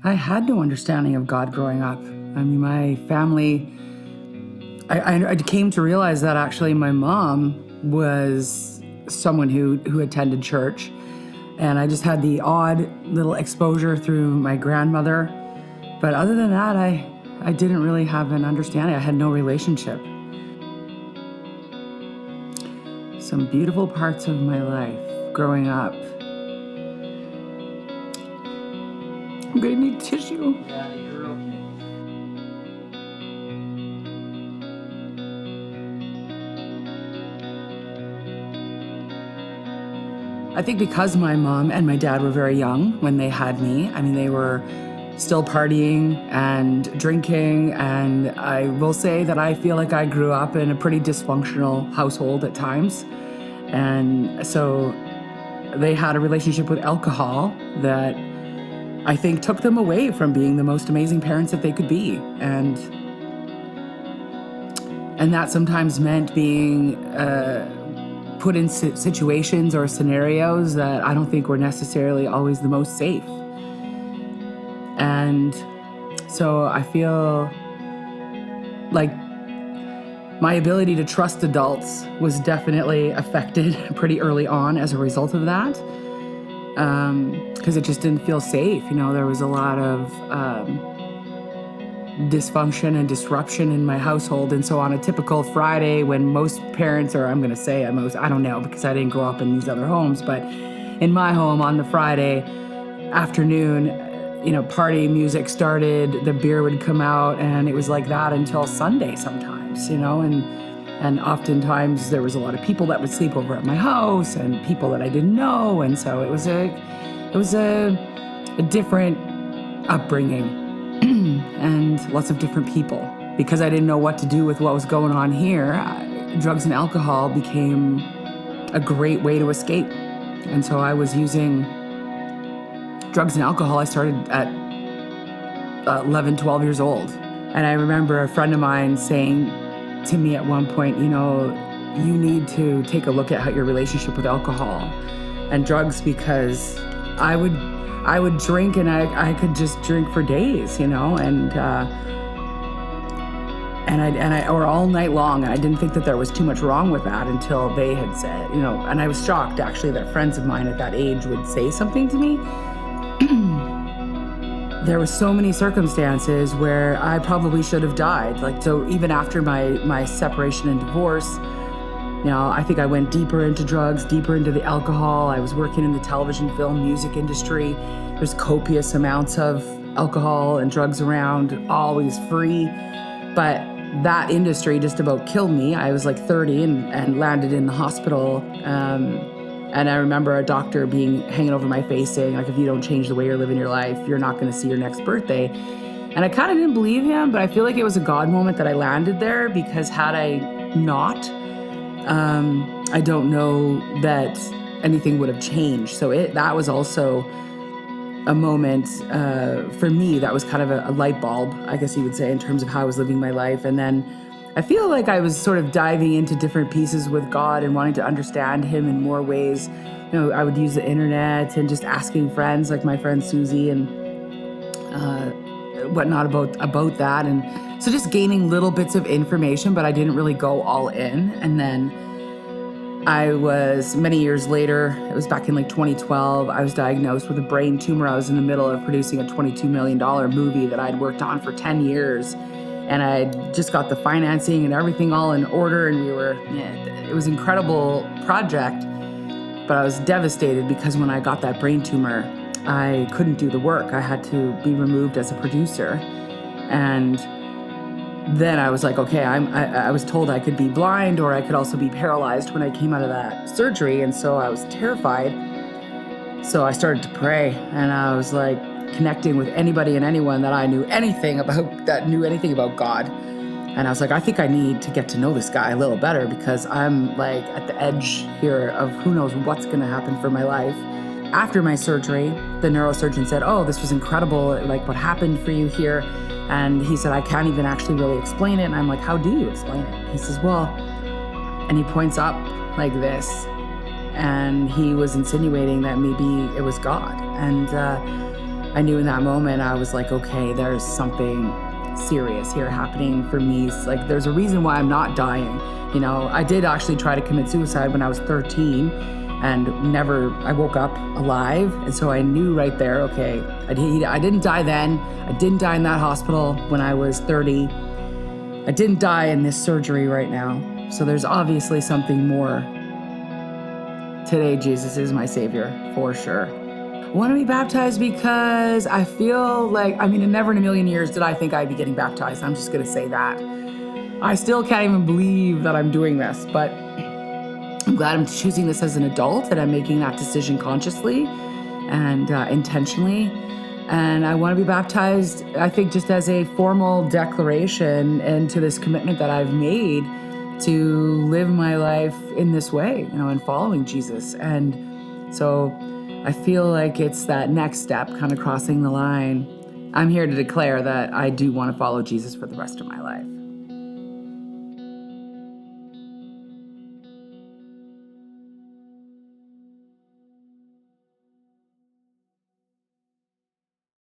I had no understanding of God growing up. I mean, my family, I came to realize that actually my mom was someone who attended church. And I just had the odd little exposure through my grandmother. But other than that, I didn't really have an understanding. I had no relationship. Some beautiful parts of my life growing up. I'm gonna need tissue. Yeah, you're okay. I think because my mom and my dad were very young when they had me, I mean, they were still partying and drinking, and I will say that I feel like I grew up in a pretty dysfunctional household at times. And so they had a relationship with alcohol that I think took them away from being the most amazing parents that they could be. And that sometimes meant being put in situations or scenarios that I don't think were necessarily always the most safe. And so I feel like my ability to trust adults was definitely affected pretty early on as a result of that. Because it just didn't feel safe. You know, there was a lot of dysfunction and disruption in my household. And so on a typical Friday when most parents, or I'm going to say most, I don't know because I didn't grow up in these other homes, but in my home on the Friday afternoon, you know, party music started, the beer would come out, and it was like that until Sunday sometimes, you know, and oftentimes there was a lot of people that would sleep over at my house and people that I didn't know. And so it was a different upbringing and lots of different people. Because I didn't know what to do with what was going on here, drugs and alcohol became a great way to escape. And so I was using drugs and alcohol. I started at 11, 12 years old. And I remember a friend of mine saying to me at one point, you know, you need to take a look at how your relationship with alcohol and drugs, because I would drink and I could just drink for days, you know, and or all night long. And I didn't think that there was too much wrong with that until they had said, you know, and I was shocked actually that friends of mine at that age would say something to me. There were so many circumstances where I probably should have died. Like, so even after my separation and divorce, you know, I think I went deeper into drugs, deeper into the alcohol. I was working in the television, film, music industry. There's copious amounts of alcohol and drugs around, always free. But that industry just about killed me. I was like 30 and landed in the hospital. And I remember a doctor hanging over my face saying, like, if you don't change the way you're living your life, you're not going to see your next birthday. And I kind of didn't believe him, but I feel like it was a God moment that I landed there, because had I not, I don't know that anything would have changed. So that was also a moment for me that was kind of a light bulb, I guess you would say, in terms of how I was living my life. And then I feel like I was sort of diving into different pieces with God and wanting to understand him in more ways. You know, I would use the internet and just asking friends, like my friend Susie and whatnot about that. And so just gaining little bits of information, but I didn't really go all in. And then I was, many years later, it was back in like 2012, I was diagnosed with a brain tumor. I was in the middle of producing a $22 million movie that I'd worked on for 10 years. And I just got the financing and everything all in order. And it was an incredible project, but I was devastated because when I got that brain tumor, I couldn't do the work. I had to be removed as a producer. And then I was like, okay, I was told I could be blind or I could also be paralyzed when I came out of that surgery. And so I was terrified. So I started to pray, and I was like connecting with anybody and anyone that I knew anything about, that knew anything about God. And I was like, I think I need to get to know this guy a little better, because I'm like at the edge here of who knows what's going to happen for my life. After my surgery, the neurosurgeon said, oh, this was incredible. Like, what happened for you here? And he said, I can't even actually really explain it. And I'm like, how do you explain it? He says, well, and he points up like this. And he was insinuating that maybe it was God. And I knew in that moment, I was like, okay, there's something serious here happening for me. It's like, there's a reason why I'm not dying. You know, I did actually try to commit suicide when I was 13 and I woke up alive. And so I knew right there, okay, I didn't die then. I didn't die in that hospital when I was 30. I didn't die in this surgery right now. So there's obviously something more. Today, Jesus is my Savior, for sure. I want to be baptized because I feel like, never in a million years did I think I'd be getting baptized. I'm just going to say that. I still can't even believe that I'm doing this, but I'm glad I'm choosing this as an adult and I'm making that decision consciously and intentionally. And I want to be baptized, I think, just as a formal declaration and to this commitment that I've made to live my life in this way, and following Jesus. And so I feel like it's that next step, kind of crossing the line. I'm here to declare that I do want to follow Jesus for the rest of my life.